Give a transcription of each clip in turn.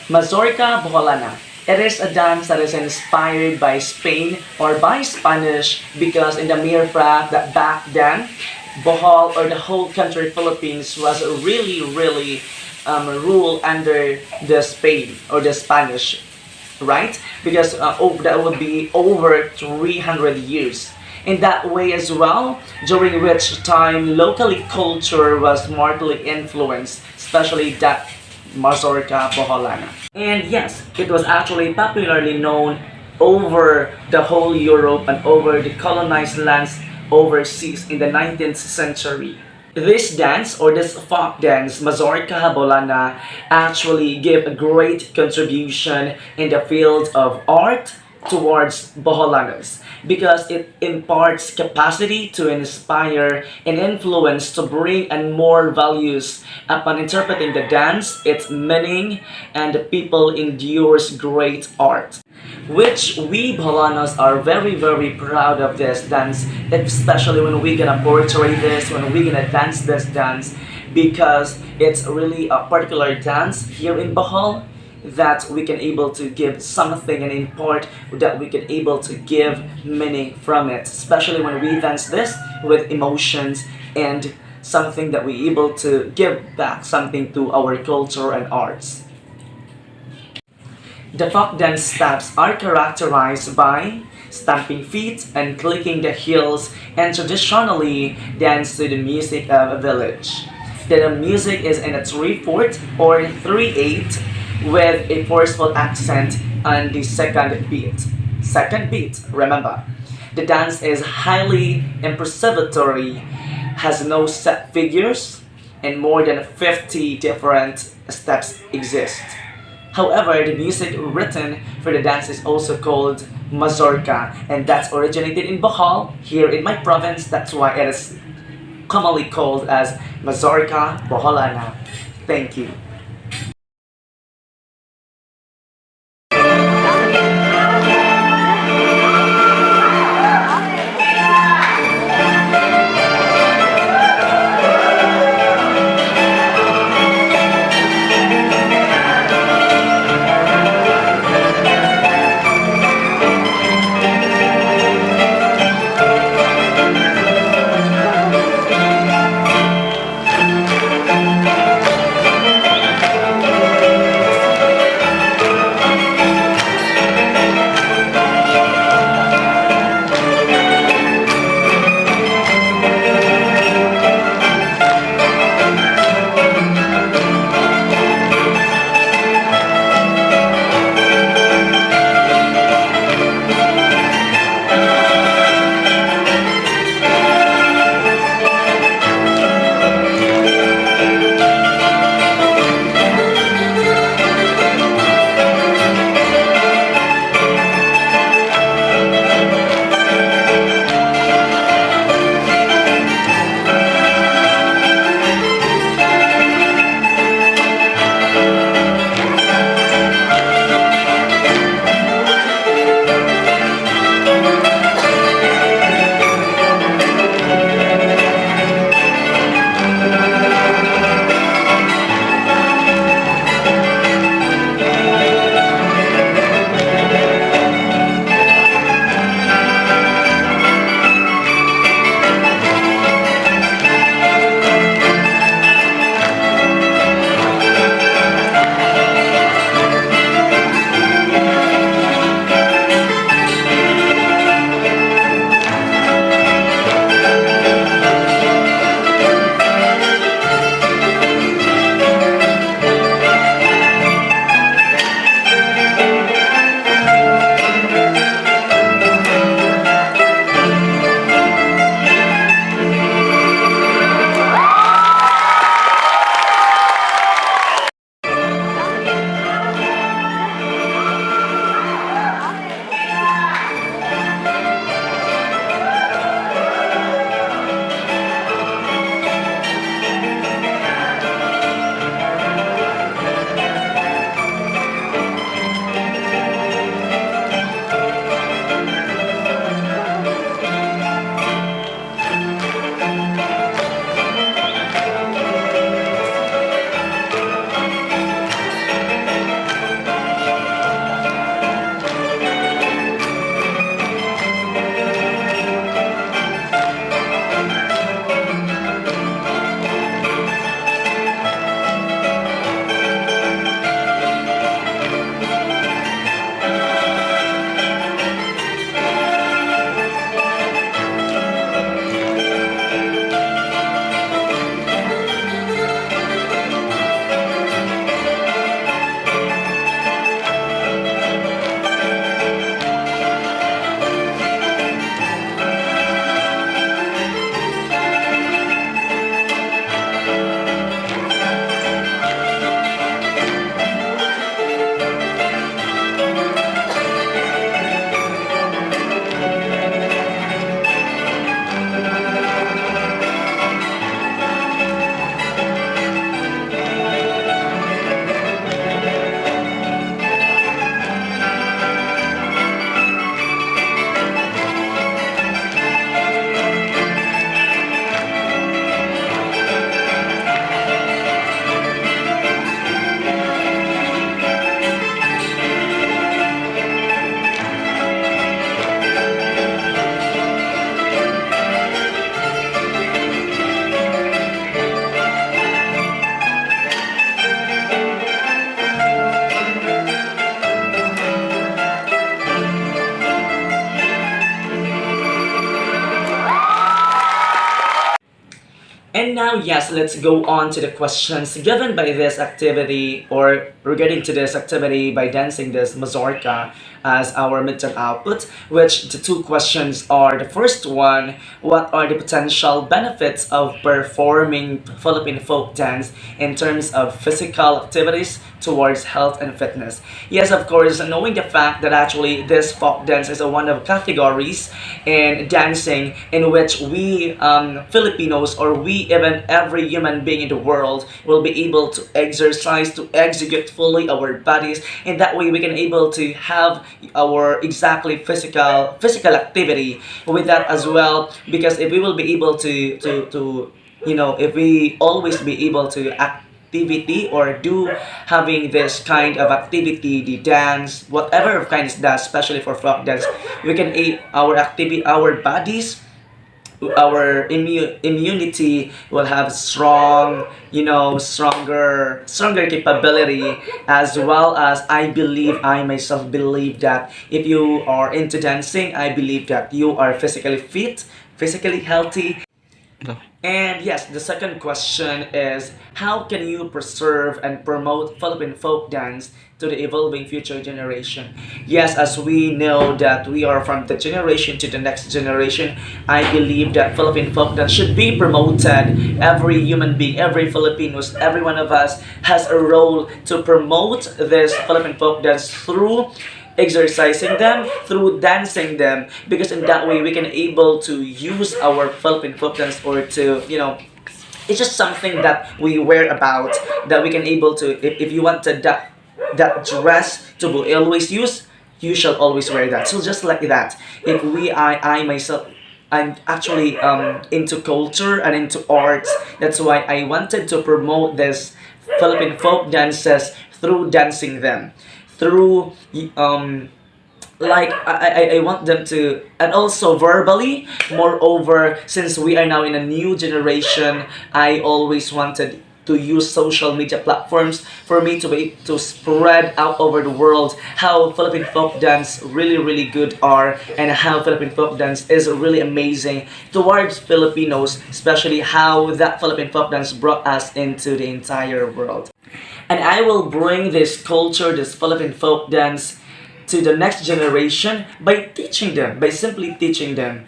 Mazurka Boholana. It is a dance that is inspired by Spain or by Spanish because in the mere fact that back then, Bohol or the whole country Philippines was really ruled under the Spain or the Spanish, right? Because that would be over 300 years. In that way as well, during which time locally culture was markedly influenced, especially that Mazurka Boholana. And yes, it was actually popularly known over the whole Europe and over the colonized lands overseas in the 19th century. This dance or this folk dance, Mazurka Boholana, actually gave a great contribution in the field of art towards Boholanas because it imparts capacity to inspire and influence to bring and more values upon interpreting the dance, its meaning, and the people endures great art. Which we Boholanos are very proud of this dance, especially when we gonna portray this, when we gonna dance this dance, because it's really a particular dance here in Bohol that we can able to give something and impart that we can able to give meaning from it, especially when we dance this with emotions and something that we able to give back something to our culture and arts. The folk dance steps are characterized by stamping feet and clicking the heels and traditionally dance to the music of a village. The music is in a 3/4 or 3/8 with a forceful accent on the second beat. Second beat, remember. The dance is highly improvisatory, has no set figures, and more than 50 different steps exist. However, the music written for the dance is also called Mazurka, and that's originated in Bohol, here in my province. That's why it is commonly called as Mazurka Boholana. Thank you. And now, yes, let's go on to the questions given by this activity or regarding to this activity by dancing this mazurka as our midterm output, which the two questions are the first one, what are the potential benefits of performing Philippine folk dance in terms of physical activities towards health and fitness? Yes, of course, knowing the fact that actually this folk dance is a one of categories in dancing in which we Filipinos or we even every human being in the world will be able to exercise to execute fully our bodies, and that way we can able to have our exactly physical activity with that as well, because if we will be able to if we always be able to activity or do having this kind of activity, the dance, whatever of kind is that, especially for folk dance, we can aid our activity, our bodies, our immunity will have strong, stronger capability, as well as I believe, I myself believe that if you are into dancing, I believe that you are physically fit, physically healthy. And yes, the second question is how can you preserve and promote Philippine folk dance to the evolving future generation? Yes, as we know that we are from the generation to the next generation, I believe that Philippine folk dance should be promoted. Every human being, every Filipinos, every one of us has a role to promote this Philippine folk dance through exercising them, through dancing them, because in that way we can able to use our Philippine folk dance, or to it's just something that we wear about, that we can able to, if you want to that dress to be always use, you shall always wear that. So just like that, if we I myself, I'm actually into culture and into arts. That's why I wanted to promote this Philippine folk dances through dancing them, through I want them to, and also verbally. Moreover, since we are now in a new generation, I always wanted to use social media platforms for me to be to spread out over the world how Philippine folk dance really good are, and how Philippine folk dance is really amazing towards Filipinos, especially how that Philippine folk dance brought us into the entire world. And I will bring this culture, this Philippine folk dance, to the next generation by teaching them, by simply teaching them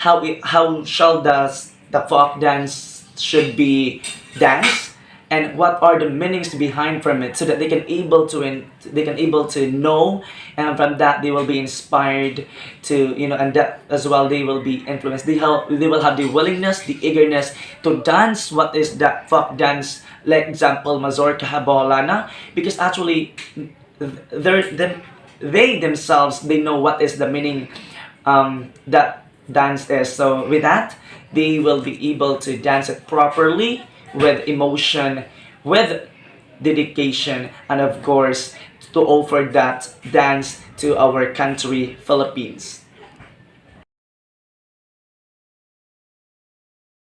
how shall the folk dance should be danced, and what are the meanings behind from it, so that they can able to they can able to know, and from that they will be inspired to, and that as well they will be influenced. They will have the willingness, the eagerness to dance what is that folk dance, like example Mazurka, Boholana, because actually they themselves, they know what is the meaning that dance is. So with that, they will be able to dance it properly, with emotion, with dedication, and of course to offer that dance to our country, Philippines.